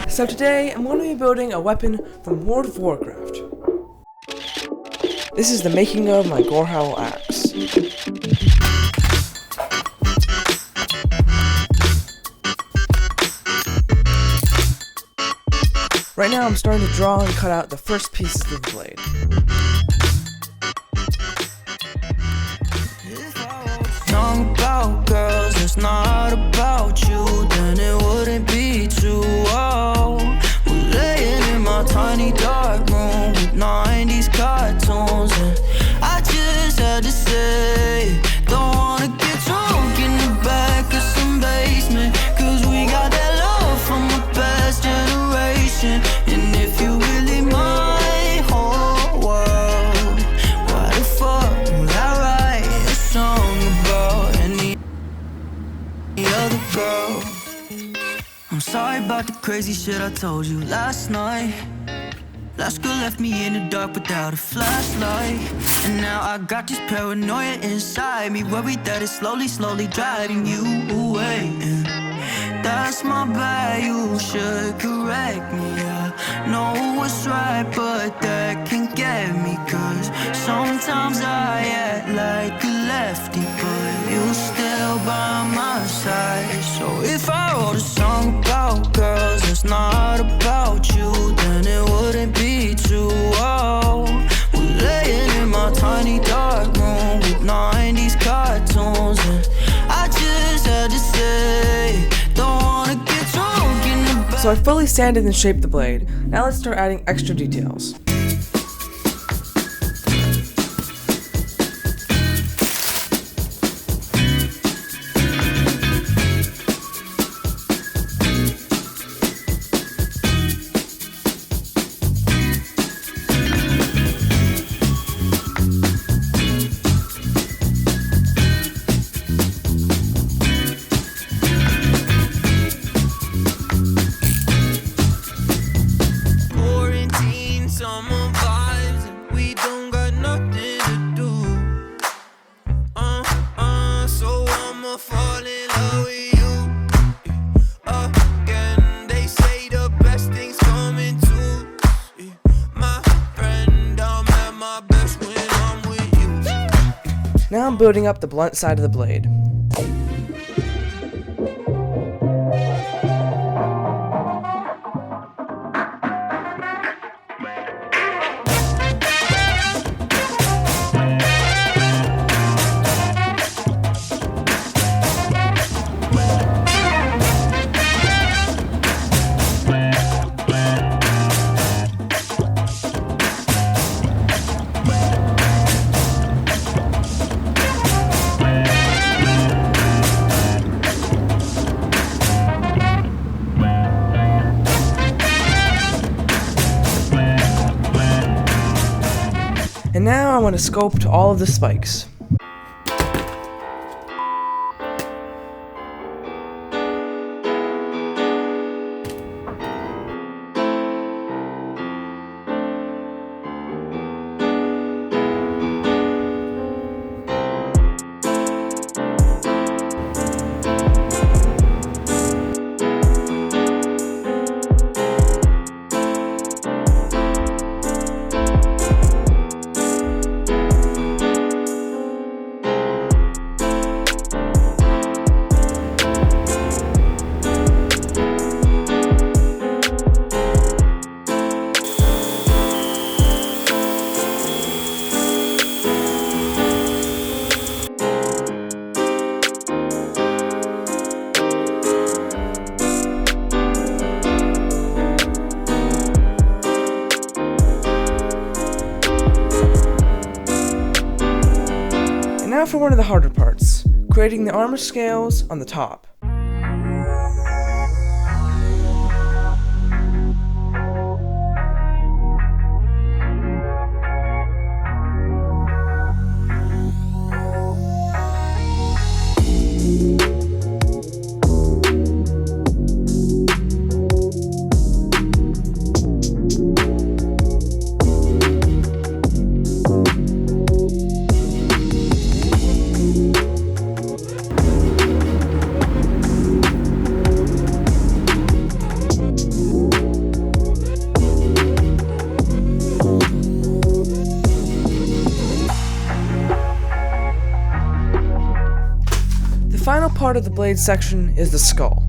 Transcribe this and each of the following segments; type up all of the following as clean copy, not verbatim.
So today, I'm going to be building a weapon from World of Warcraft. This is the making of my Gorehowl axe. Right now, I'm starting to draw and cut out the first pieces of the blade. Song about girls, it's not about you, then it wouldn't be true. Oh, we're laying in my tiny dark room with 90s cartoons, and I just had to say, don't wanna get drunk in the back of some basement, cause we got that love from a past generation. And if you really my whole world, why the fuck would I write a song about any other girl? I'm sorry about the crazy shit I told you last night. Last girl left me in the dark without a flashlight, and now I got this paranoia inside me, worried that it's slowly driving you away. And that's my bad, you should correct me. I know what's right, but that can get me, cause sometimes I act like a lefty, but you still by my side. So if I wrote a song about girls, it's not about you, then it wouldn't be true. Oh, we're laying in my tiny dark room with 90s cartoons, and I just had to say, don't wanna get drunk in the back. So I fully sanded and shaped the blade. Now let's start adding extra details. Now I'm building up the blunt side of the blade. And now I want to sculpt all of the spikes. Now for one of the harder parts, creating the armor scales on the top. final part of the blade section is the skull.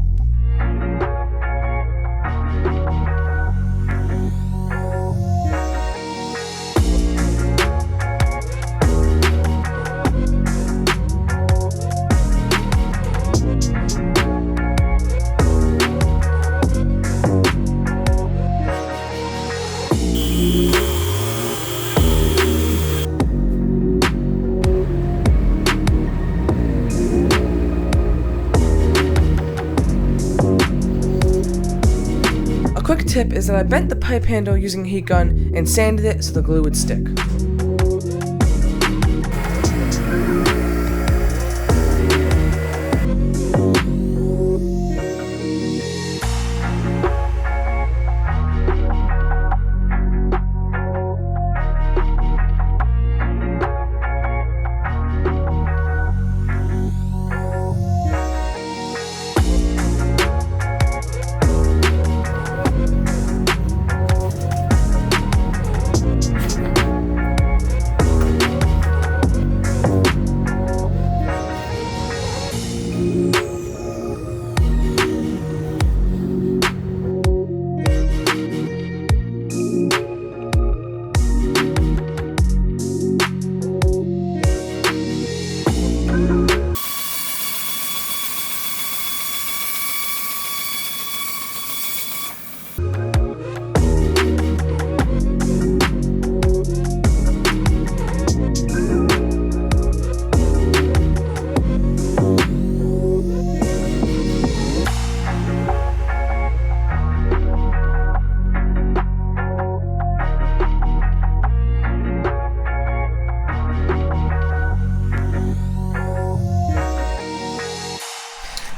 A quick tip is that I bent the pipe handle using a heat gun and sanded it so the glue would stick.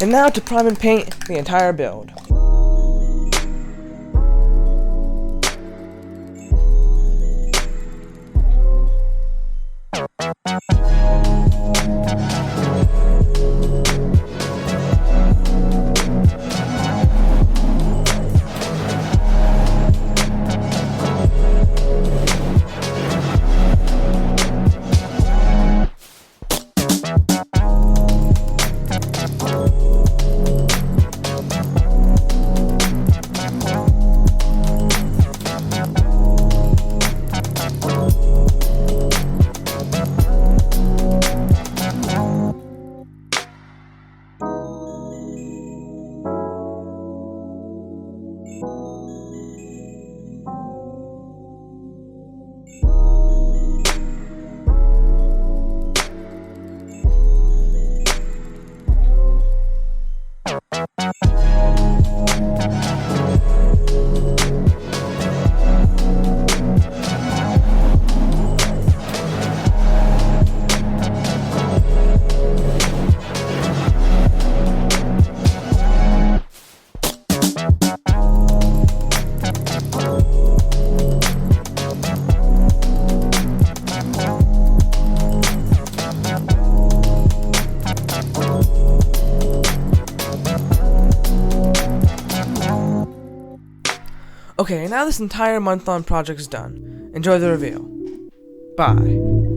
And now to prime and paint the entire build. Okay, now this entire month-long project is done. Enjoy the reveal. Bye.